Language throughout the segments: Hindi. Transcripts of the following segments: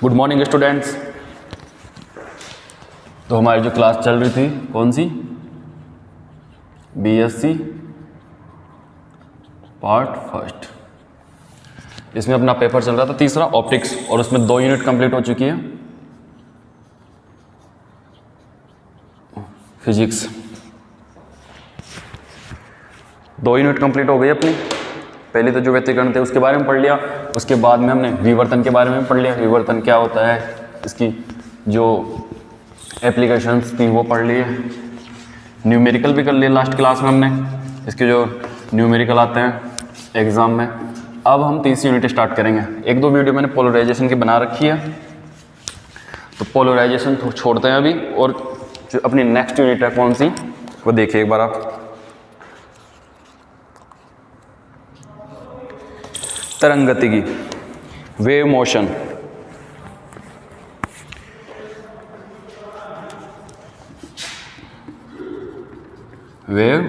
Good morning students. तो हमारी जो क्लास चल रही थी कौन सी, बीएससी पार्ट फर्स्ट, इसमें अपना पेपर चल रहा था तीसरा ऑप्टिक्स, और उसमें 2 यूनिट कंप्लीट हो चुकी है। फिजिक्स 2 यूनिट कंप्लीट हो गई अपनी। पहले तो जो व्यतिकरण थे उसके बारे में पढ़ लिया, उसके बाद में हमने विवर्तन के बारे में पढ़ लिया, विवर्तन क्या होता है, इसकी जो एप्लीकेशंस थी वो पढ़ लिए। न्यूमेरिकल भी कर लिए लास्ट क्लास में हमने, इसके जो न्यूमेरिकल आते हैं एग्ज़ाम में। अब हम तीसरी यूनिट स्टार्ट करेंगे। 1-2 वीडियो मैंने पोलराइजेशन की बना रखी है, तो पोलराइजेशन छोड़ते हैं अभी, और जो अपनी नेक्स्ट यूनिट है कौन सी वो देखिए एक बार आप। तरंग गतिकी, वेव मोशन। वेव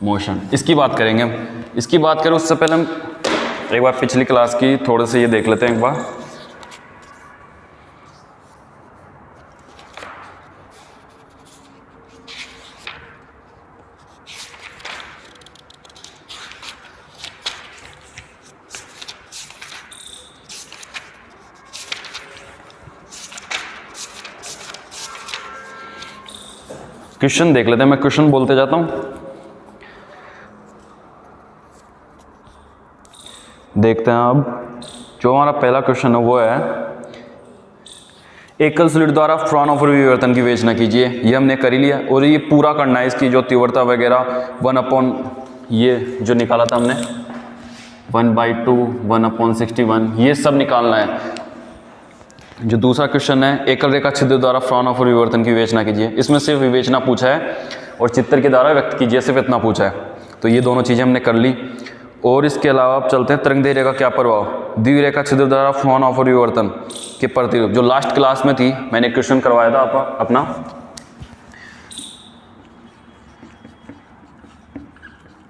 मोशन इसकी बात करेंगे हम। इसकी बात करें उससे पहले हम एक बार पिछली क्लास की थोड़े से ये देख लेते हैं एक बार। क्वेश्चन देख लेते हैं, मैं क्वेश्चन बोलते जाता हूं। देखते हैं अब जो हमारा पहला क्वेश्चन है वो है, एकल स्लिट द्वारा फ्रॉनहोफर विवर्तन की विवेचना कीजिए। ये हमने कर ही लिया, और ये पूरा करना है, इसकी जो तीव्रता वगैरह 1/, ये जो निकाला था हमने 1/2, 1/61, ये सब निकालना है। जो दूसरा क्वेश्चन है, एकल रेखा छिद्र द्वारा फ्रॉनहोफर विवर्तन की विवेचना कीजिए। इसमें सिर्फ विवेचना पूछा है और चित्र के द्वारा व्यक्त कीजिए, सिर्फ इतना पूछा है। तो ये दोनों चीज़ें हमने कर ली। और इसके अलावा आप चलते हैं तरंगदैर्घ्य का क्या प्रभाव, द्विरेखा छिद्र द्वारा फ्रॉनहोफर विवर्तन के प्रतिरूप। जो लास्ट क्लास में थी, मैंने क्वेश्चन करवाया था अपना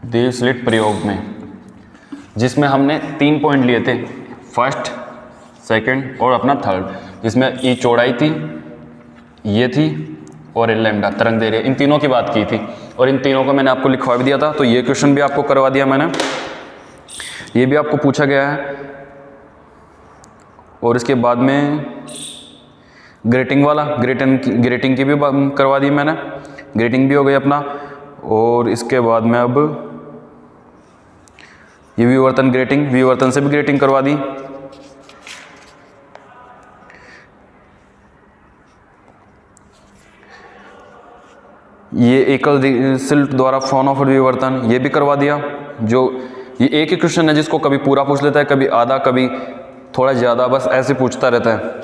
द्वि स्लिट प्रयोग में, जिसमें हमने 3 पॉइंट लिए थे, फर्स्ट, सेकंड और अपना थर्ड, जिसमें ई चौड़ाई थी, ये थी, और एल लैम्डा तरंगदैर्घ्य, इन तीनों की बात की थी। और इन तीनों को मैंने आपको लिखवा भी दिया था, तो ये क्वेश्चन भी आपको करवा दिया मैंने, ये भी आपको पूछा गया है। और इसके बाद में ग्रेटिंग वाला, ग्रेटिंग की भी करवा दी मैंने, ग्रेटिंग भी हो गई अपना। और इसके बाद में अब ये विवर्तन, ग्रेटिंग, विवर्तन से भी ग्रेटिंग करवा दी। ये एकल स्लिट द्वारा फ्रॉनहोफर विवर्तन, ये भी करवा दिया। जो ये एक ही क्वेश्चन है जिसको कभी पूरा पूछ लेता है, कभी आधा, कभी थोड़ा ज़्यादा, बस ऐसे पूछता रहता है।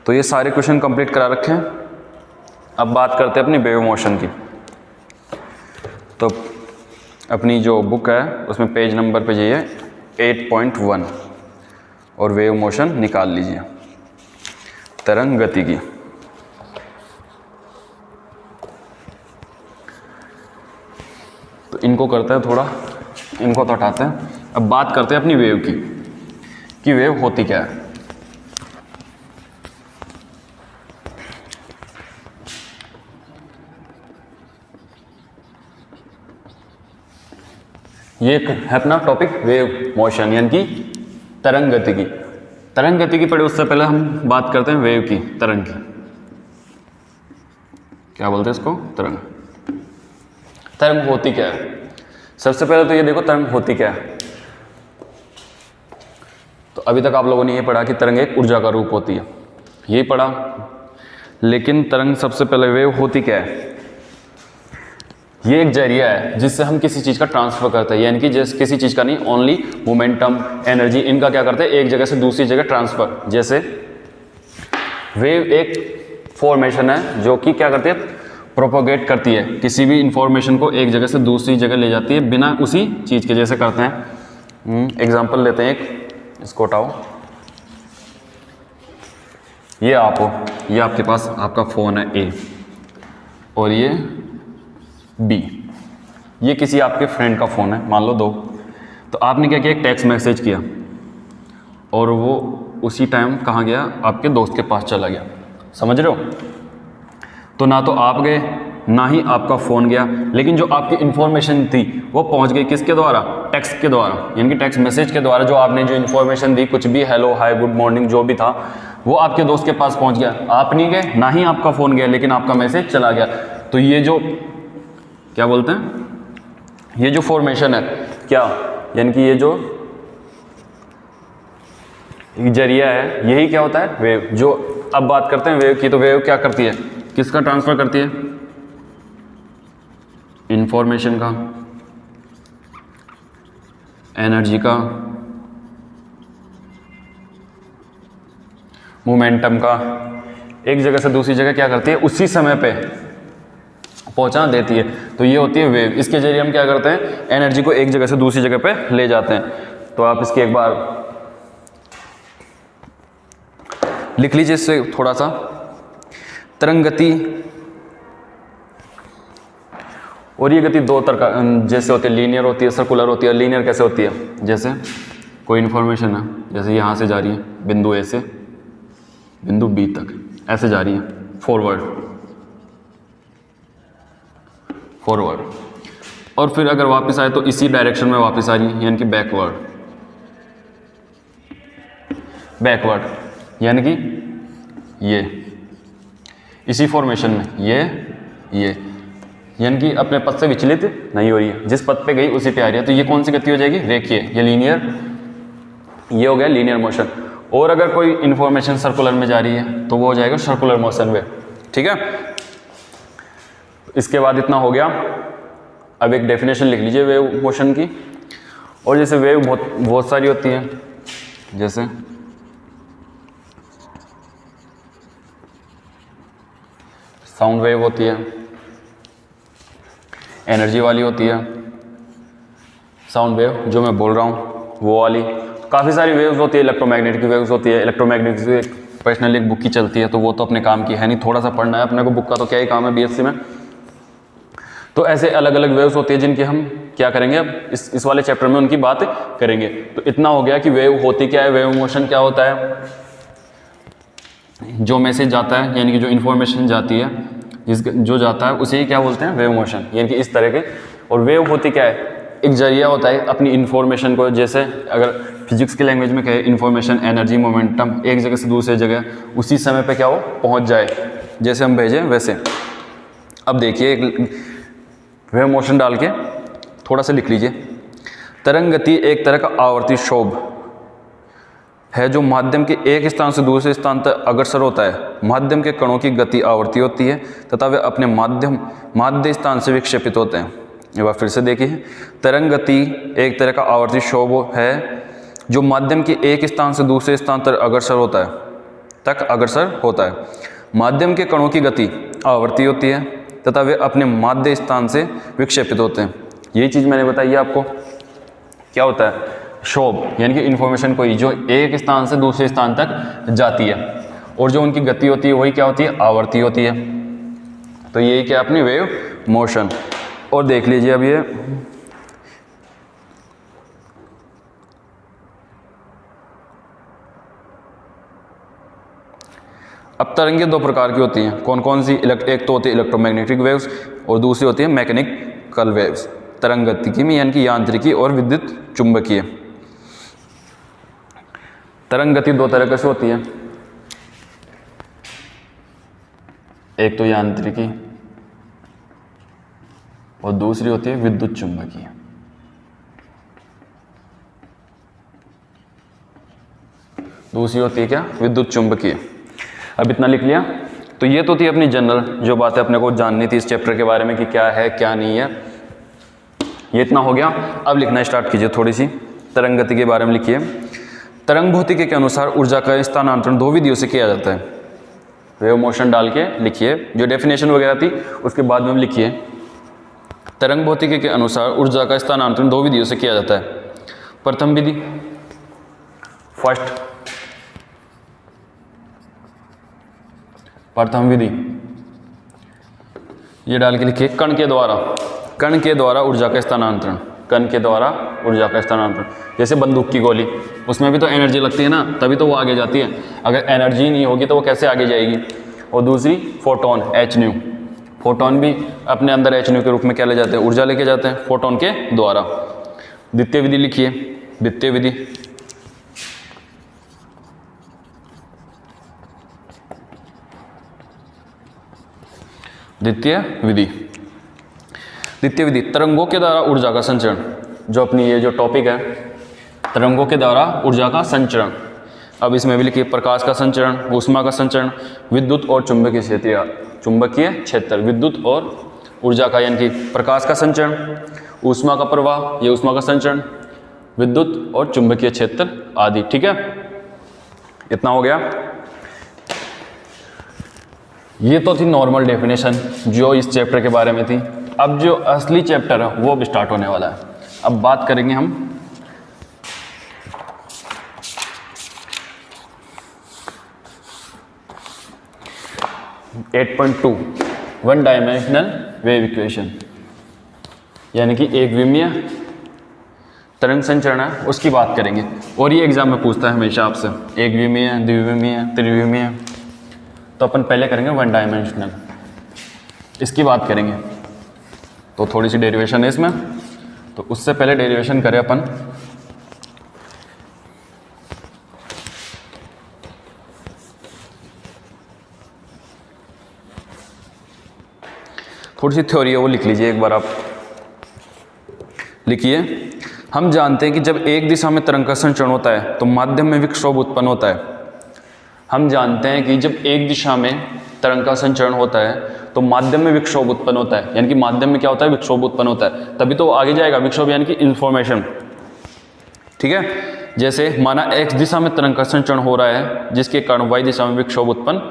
तो ये सारे क्वेश्चन कंप्लीट करा रखे हैं। अब बात करते हैं अपनी वेव मोशन की। तो अपनी जो बुक है उसमें पेज नंबर पे जाइए 8.1, और वेव मोशन निकाल लीजिए, तरंग गतिकी। तो इनको करते हैं थोड़ा, इनको तो हटाते हैं। अब बात करते हैं अपनी वेव की, कि वेव होती क्या है। ये है अपना टॉपिक वेव मोशन, यानी कि तरंग गतिकी। तरंग गतिकी पढ़े उससे पहले हम बात करते हैं वेव की, तरंग की। क्या बोलते हैं इसको, तरंग। तरंग होती क्या है? सबसे पहले तो ये देखो तरंग होती क्या है। तो अभी तक आप लोगों ने ये पढ़ा कि तरंग एक ऊर्जा का रूप होती है, यही पढ़ा। लेकिन तरंग सबसे पहले वेव होती क्या है? ये एक जरिया है जिससे हम किसी चीज़ का ट्रांसफर करते हैं, यानी कि जैसे किसी चीज़ का नहीं, ओनली मोमेंटम, एनर्जी, इनका क्या करते हैं, एक जगह से दूसरी जगह ट्रांसफर। जैसे वेव एक फॉर्मेशन है जो कि क्या करती है, प्रोपोगेट करती है, किसी भी इंफॉर्मेशन को एक जगह से दूसरी जगह ले जाती है बिना उसी चीज़ के। जैसे करते हैं, एग्जांपल लेते हैं एक, इसको हटाओ, ये आप हो, ये आपके पास आपका फ़ोन है ए, और ये बी, ये किसी आपके फ्रेंड का फ़ोन है, मान लो 2। तो आपने क्या किया, एक टेक्स्ट मैसेज किया, और वो उसी टाइम कहाँ गया, आपके दोस्त के पास चला गया। समझ रहे हो? तो ना तो आप गए ना ही आपका फ़ोन गया, लेकिन जो आपकी इन्फॉर्मेशन थी वो पहुंच गई किसके द्वारा? टेक्स्ट के द्वारा, यानी कि टेक्स्ट मैसेज के द्वारा। जो आपने जो इन्फॉर्मेशन दी, कुछ भी हेलो हाय गुड मॉर्निंग जो भी था, वो आपके दोस्त के पास पहुंच गया। आप नहीं गए ना ही आपका फ़ोन गया, लेकिन आपका मैसेज चला गया। तो ये जो क्या बोलते हैं, ये जो फॉर्मेशन है क्या, यानी कि ये जो जरिया है, यही क्या होता है? वेव। जो अब बात करते हैं वेव की, तो वेव क्या करती है? किसका ट्रांसफर करती है? इंफॉर्मेशन का, एनर्जी का, मोमेंटम का, एक जगह से दूसरी जगह क्या करती है? उसी समय पे पहुंचा देती है। तो ये होती है वेव। इसके जरिए हम क्या करते हैं? एनर्जी को एक जगह से दूसरी जगह पे ले जाते हैं। तो आप इसकी एक बार लिख लीजिए इससे थोड़ा सा। तरंग गति, और ये गति दो तरह का जैसे होती है, लीनियर होती है, सर्कुलर होती है। लीनियर कैसे होती है? जैसे कोई इन्फॉर्मेशन है, जैसे यहाँ से जा रही है बिंदु ए से बिंदु बी तक, ऐसे जा रही है फॉरवर्ड, और फिर अगर वापस आए तो इसी डायरेक्शन में वापस आ रही है, यानी कि बैकवर्ड, यानी कि ये इसी फॉर्मेशन में ये यानी कि अपने पथ से विचलित नहीं हो रही है, जिस पथ पे गई उसी पे आ रही है। तो ये कौन सी गति हो जाएगी? रेखीय, ये लीनियर, ये हो गया लीनियर मोशन। और अगर कोई इन्फॉर्मेशन सर्कुलर में जा रही है तो वो हो जाएगा सर्कुलर मोशन वेव। ठीक है, इसके बाद इतना हो गया। अब एक डेफिनेशन लिख लीजिए वेव मोशन की। और जैसे वेव बहुत सारी होती है, जैसे साउंड वेव होती है, एनर्जी वाली होती है, साउंड वेव जो मैं बोल रहा हूँ वो वाली, काफ़ी सारी वेव्स होती है। इलेक्ट्रोमैग्नेटिक वेव्स होती है। इलेक्ट्रोमैग्नेटिक पर्सनली एक बुक की चलती है, तो वो तो अपने काम की है नहीं, थोड़ा सा पढ़ना है अपने को। बुक का तो क्या ही काम है बीएससी में। तो ऐसे अलग अलग वेव्स होती है जिनकी हम क्या करेंगे अब इस वाले चैप्टर में उनकी बात करेंगे। तो इतना हो गया कि वेव होती क्या है, वेव मोशन क्या होता है। जो मैसेज जाता है, यानी कि जो इन्फॉर्मेशन जाती है, जो जाता है उसे ही क्या बोलते हैं? वेव मोशन, यानी कि इस तरह के। और वेव होती क्या है? एक जरिया होता है अपनी इन्फॉर्मेशन को, जैसे अगर फिजिक्स की लैंग्वेज में कहे, इन्फॉर्मेशन, एनर्जी, मोमेंटम एक जगह से दूसरी जगह उसी समय पे क्या हो? पहुंच जाए, जैसे हम भेजें वैसे। अब देखिए एक वेव मोशन डाल के थोड़ा सा लिख लीजिए। तरंग गति एक तरह का आवर्ती शोभ है जो माध्यम के एक स्थान से दूसरे स्थान तक अग्रसर होता है। माध्यम के कणों की गति आवर्ती होती है तथा वे अपने माध्य स्थान से विक्षेपित होते हैं। एक बार फिर से देखिए, तरंग गति एक तरह का आवर्ती शोभ है जो माध्यम के एक स्थान से दूसरे स्थान तक अग्रसर होता है। माध्यम के कणों की गति आवर्ती होती है तथा वे अपने माध्य स्थान से विक्षेपित होते हैं। यही चीज़ मैंने बताई है आपको। क्या होता है? शोभ, यानी कि इन्फॉर्मेशन कोई जो एक स्थान से दूसरे स्थान तक जाती है, और जो उनकी गति होती है वही क्या होती है? आवर्ती होती है। तो यही क्या अपनी वेव मोशन। और देख लीजिए अब ये अब तरंगें दो प्रकार की होती हैं। कौन कौन सी? एक तो होती है इलेक्ट्रोमैग्नेटिक वेव्स और दूसरी होती है मैकेनिकल वेव्स। तरंग गतिकी में यानी कि यांत्रिकी और विद्युत चुंबकीय। तरंग गति दो तरह से होती है, एक तो यांत्रिकी और दूसरी होती है विद्युत चुंबकीय। दूसरी होती है क्या? विद्युत चुंबकीय। अब इतना लिख लिया। तो ये तो थी अपनी जनरल जो बातें अपने को जाननी थी इस चैप्टर के बारे में कि क्या है क्या नहीं है। ये इतना हो गया। अब लिखना स्टार्ट कीजिए थोड़ी सी तरंग गति के बारे में लिखिए। तरंग भौतिकी के अनुसार ऊर्जा का स्थानांतरण दो विधियों से किया जाता है। वेव मोशन डाल के लिखिए, जो डेफिनेशन वगैरह थी उसके बाद में लिखिए। तरंग भौतिकी के अनुसार ऊर्जा का स्थानांतरण दो विधियों से किया जाता है। प्रथम विधि, प्रथम विधि ये डाल के लिखिए, कण के द्वारा ऊर्जा का स्थानांतरण। कण के द्वारा ऊर्जा का स्थानांतरण। जैसे बंदूक की गोली, उसमें भी तो एनर्जी लगती है ना, तभी तो वो आगे जाती है। अगर एनर्जी नहीं होगी तो वो कैसे आगे जाएगी। और दूसरी फोटोन, एच न्यू, फोटोन भी अपने अंदर एच न्यू के रूप में क्या ले जाते हैं, ऊर्जा लेके जाते हैं फोटोन के द्वारा। द्वितीय विधि लिखिए, द्वितीय विधि। द्वितीय विधि, द्वितीय विधि तरंगों के द्वारा ऊर्जा का संचरण। जो अपनी ये जो टॉपिक है, तरंगों के द्वारा ऊर्जा का संचरण। अब इसमें भी लिखिए प्रकाश का संचरण, ऊष्मा का संचरण, विद्युत और चुंबकीय क्षेत्र, चुंबकीय क्षेत्र, विद्युत और ऊर्जा का यानी कि प्रकाश का संचरण, ऊष्मा का प्रवाह, ये ऊष्मा का संचरण, विद्युत और चुंबकीय क्षेत्र आदि। ठीक है, इतना हो गया। ये तो थी नॉर्मल डेफिनेशन जो इस चैप्टर के बारे में थी। अब जो असली चैप्टर है वो अब स्टार्ट होने वाला है। अब बात करेंगे हम eight point two, one dimensional wave equation, यानी कि एक विमीय तरंग संचरण है, उसकी बात करेंगे। और ये एग्जाम में पूछता है हमेशा आपसे, एक विमीय, द्विविमीय, त्रिविमीय। तो अपन पहले करेंगे वन डायमेंशनल, इसकी बात करेंगे। तो थोड़ी सी डेरिवेशन है इसमें, तो उससे पहले डेरिवेशन करें अपन। थोड़ी सी थ्योरी है वो लिख लीजिए एक बार आप। लिखिए, हम जानते हैं कि जब एक दिशा में तरंग का संचरण होता है तो माध्यम में विक्षोभ उत्पन्न होता है। हम जानते हैं कि जब एक दिशा में तरंग का संचरण होता है तो माध्यम में विक्षोभ उत्पन्न होता है, यानी कि माध्यम में क्या होता है, विक्षोभ उत्पन्न होता है, तभी तो आगे जाएगा विक्षोभ, यानी कि इंफॉर्मेशन। ठीक है, जैसे माना एक्स दिशा में तरंग का संचरण हो रहा है जिसके कारण वाई दिशा में विक्षोभ उत्पन्न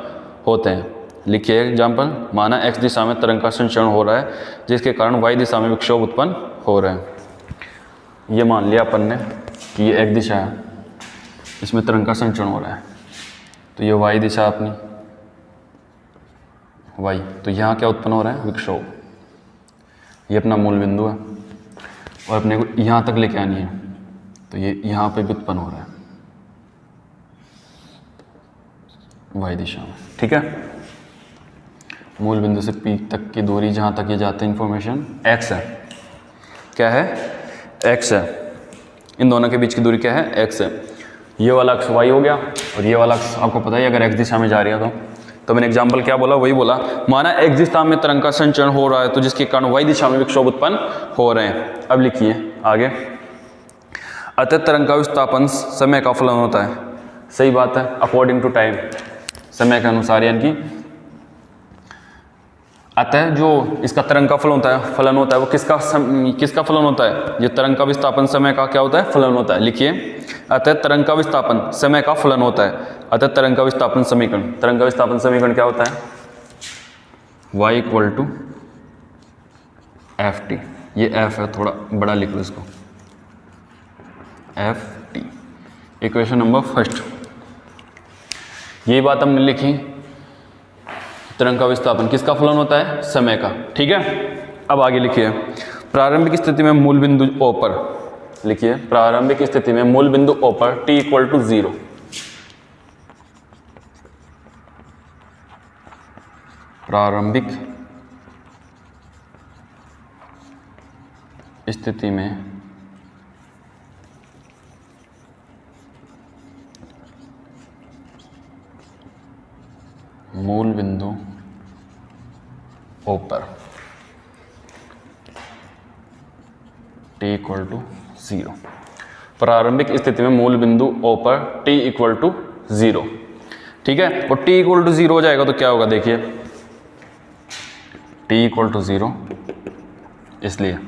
होते हैं। लिखिए एग्जाम्पल, माना एक्स दिशा में तरंग का संचरण हो रहा है जिसके कारण वाई दिशा में विक्षोभ उत्पन्न हो रहे हैं। ये मान लिया अपन ने कि ये एक दिशा है, इसमें तरंग का संचरण हो रहा है, तो ये वाई दिशा अपनी वाई, तो यहाँ क्या उत्पन्न हो रहा है, विक्षोभ। ये अपना मूल बिंदु है और अपने को यहाँ तक लेके आनी है, तो ये यहाँ पे भी उत्पन्न हो रहा है वाई दिशा में। ठीक है, मूल बिंदु से पीक तक की दूरी जहाँ तक ये जाते हैं इंफॉर्मेशन एक्स है। क्या है, एक्स है। इन दोनों के बीच की दूरी क्या है, एक्स है। ये वाला अक्ष वाई हो गया और ये वाला अक्ष आपको पता है अगर एक्स दिशा में जा रही है तो मैंने एग्जाम्पल क्या बोला, वही बोला। माना एक्स दिशा में तरंग का संचरण हो रहा है तो जिसके कारण वाई दिशा में विक्षोभ उत्पन्न हो रहे हैं। अब लिखिए आगे, अतः तरंग का विस्थापन समय का फलन होता है। सही बात है, अकॉर्डिंग टू टाइम, समय के अनुसार, यानी कि अतः जो इसका तरंग का फलन होता है वो किसका फलन होता है, ये तरंग का विस्थापन समय का क्या होता है, फलन होता है। लिखिए, अतः तरंग का विस्थापन समय का फलन होता है। अतः तरंग का विस्थापन समीकरण, तरंग का विस्थापन समीकरण क्या होता है, y equal to F T. ये f है, थोड़ा बड़ा लिख लो इसको, F T. Equation number first, ये बात हमने लिखी, तरंग का विस्थापन किसका फलन होता है, समय का। ठीक है, अब आगे लिखिए, प्रारंभिक स्थिति में मूल बिंदु O पर, लिखिए प्रारंभिक स्थिति में मूल बिंदु O पर t इक्वल टू 0, प्रारंभिक स्थिति में मूल बिंदु O पर t इक्वल टू 0, प्रारंभिक स्थिति में मूल बिंदु O पर t इक्वल टू 0। ठीक है, और t इक्वल टू 0 हो जाएगा तो क्या होगा, देखिए t इक्वल टू 0 इसलिए